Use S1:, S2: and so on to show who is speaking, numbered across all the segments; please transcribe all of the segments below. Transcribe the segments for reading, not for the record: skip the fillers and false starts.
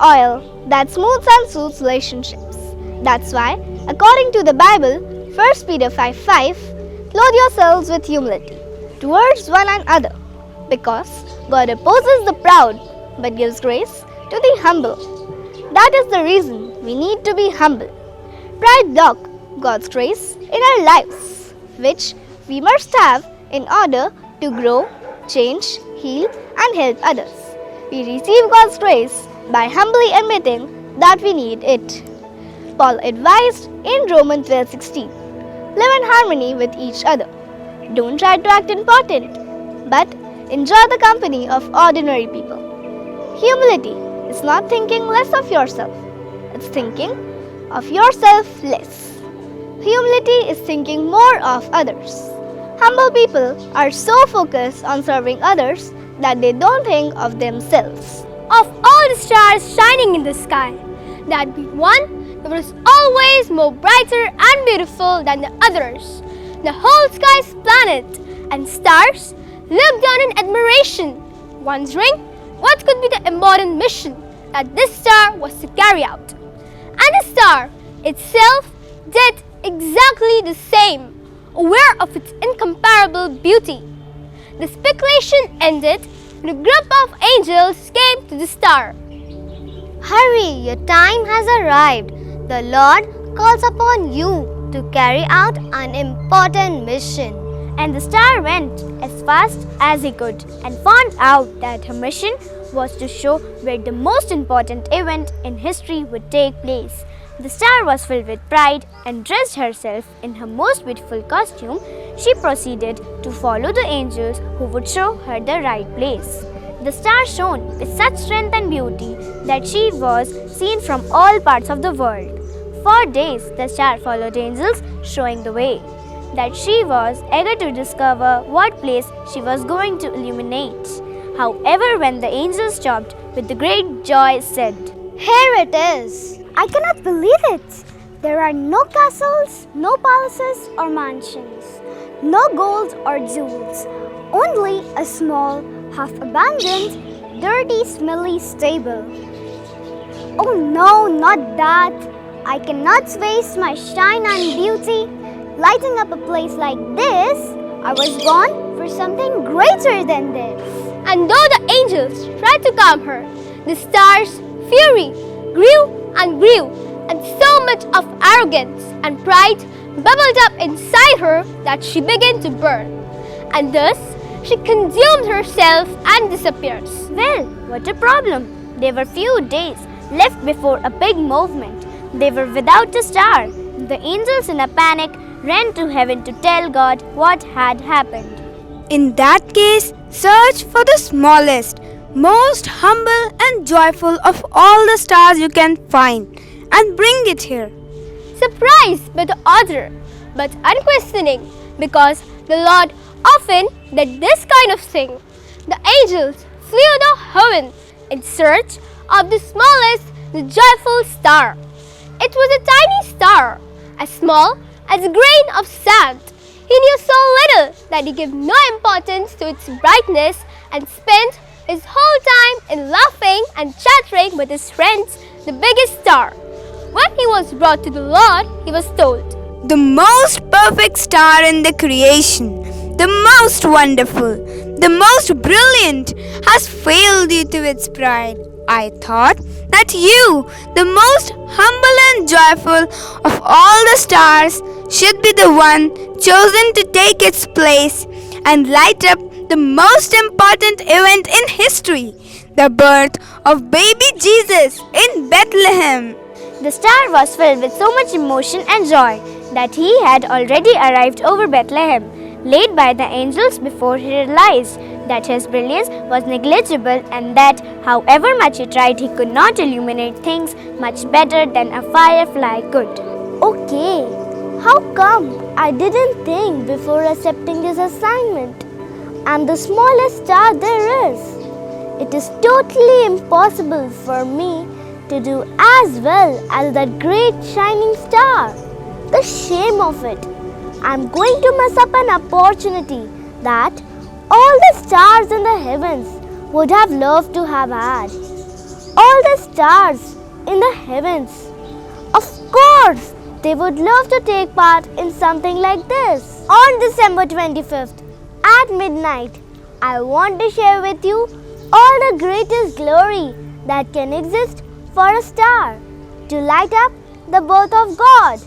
S1: oil that smooths and soothes relationships. That's why, according to the Bible, 1 Peter 5:5, clothe yourselves with humility towards one another, because God opposes the proud but gives grace to the humble. That is the reason we need to be humble. Pride blocks God's grace in our lives, which we must have in order to grow, change, heal, and help others. We receive God's grace by humbly admitting that we need it. Paul advised in Romans 12:16, live in harmony with each other. Don't try to act important, but enjoy the company of ordinary people. Humility is not thinking less of yourself, it's thinking of yourself less. Humility is thinking more of others. Humble people are so focused on serving others that they don't think of themselves.
S2: Of all the stars shining in the sky, there'd be one that was always more brighter and beautiful than the others. The whole sky's planets and stars looked down in admiration, wondering what could be the important mission that this star was to carry out. And the star itself did exactly the same, aware of its incomparable beauty. The speculation ended when a group of angels came to the star.
S3: Hurry, your time has arrived. The Lord calls upon you to carry out an important mission.
S1: And the star went as fast as he could and found out that her mission was to show where the most important event in history would take place. The star was filled with pride and dressed herself in her most beautiful costume. She proceeded to follow the angels who would show her the right place. The star shone with such strength and beauty that she was seen from all parts of the world. For days, the star followed angels, showing the way. That she was eager to discover what place she was going to illuminate. However, when the angels stopped, with the great joy said,
S3: Here it is. I cannot believe it. There are no castles, no palaces or mansions, no gold or jewels, only a small, half-abandoned, dirty, smelly stable. Oh no, not that. I cannot waste my shine and beauty lighting up a place like this. I was born for something greater than this.
S2: And though the angels tried to calm her, the star's fury grew and grew, and so much of arrogance and pride bubbled up inside her that she began to burn. And thus she consumed herself and disappears.
S1: Well, what a problem. There were few days left before a big movement. They were without a star. The angels in a panic ran to heaven to tell God what had happened.
S4: In that case, search for the smallest, most humble and joyful of all the stars you can find and bring it here.
S2: Surprised by the order, but unquestioning, because the Lord often did this kind of thing. The angels flew to heaven in search of the smallest, the joyful star. It was a tiny star, as small as a grain of sand. He knew so little that he gave no importance to its brightness and spent his whole time in laughing and chattering with his friends, the biggest star. When he was brought to the Lord, he was told,
S4: The most perfect star in the creation, the most wonderful, the most brilliant, has failed due to its pride. I thought that you, the most humble and joyful of all the stars, should be the one chosen to take its place and light up the most important event in history, the birth of baby Jesus in Bethlehem.
S1: The star was filled with so much emotion and joy that he had already arrived over Bethlehem, led by the angels before he realized that his brilliance was negligible and that, however much he tried, he could not illuminate things much better than a firefly could.
S3: Okay, how come I didn't think before accepting this assignment? I'm the smallest star there is. It is totally impossible for me to do as well as that great shining star. The shame of it. I'm going to mess up an opportunity that all the stars in the heavens would have loved to have had. all the stars in the heavens. Of course, they would love to take part in something like this. On December 25th, at midnight, I want to share with you all the greatest glory that can exist for a star to light up the birth of God.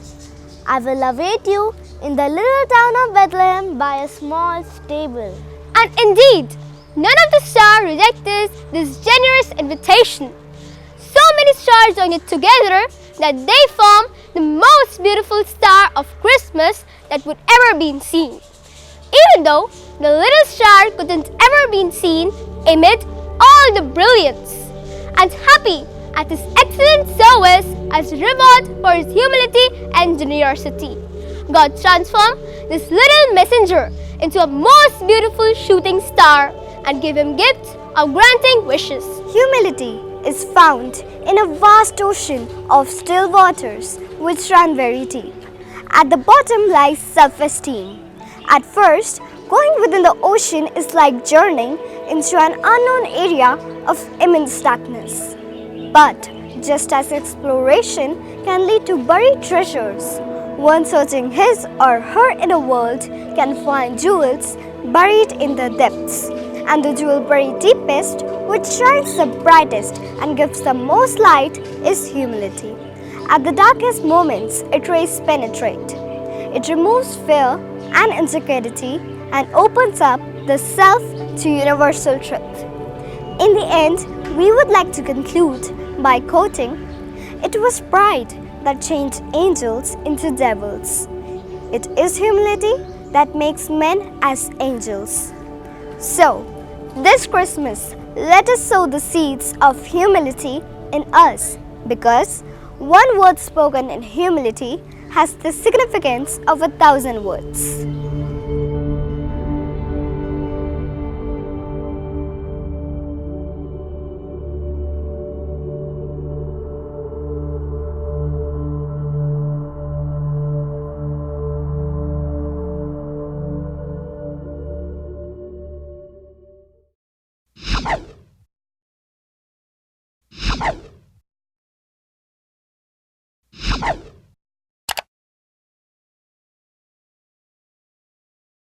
S3: I will await you in the little town of Bethlehem by a small stable.
S2: And indeed, none of the stars rejected this generous invitation. So many stars joined together that they form the most beautiful star of Christmas that would ever be seen. Even though the little star couldn't ever be seen amid all the brilliance. And happy at his excellent service as reward for his humility and generosity, God transformed this little messenger into a most beautiful shooting star and gave him gifts of granting wishes.
S1: Humility is found in a vast ocean of still waters which run very deep. At the bottom lies self-esteem. At first, going within the ocean is like journeying into an unknown area of immense darkness. But just as exploration can lead to buried treasures, one searching his or her inner world can find jewels buried in the depths. And the jewel buried deepest, which shines the brightest and gives the most light, is humility. At the darkest moments, its rays penetrate. It removes fear and insecurity and opens up the self to universal truth. In the end, we would like to conclude by quoting, "It was pride that changed angels into devils. It is humility that makes men as angels." So, this Christmas, let us sow the seeds of humility in us, because one word spoken in humility has the significance of 1,000 words.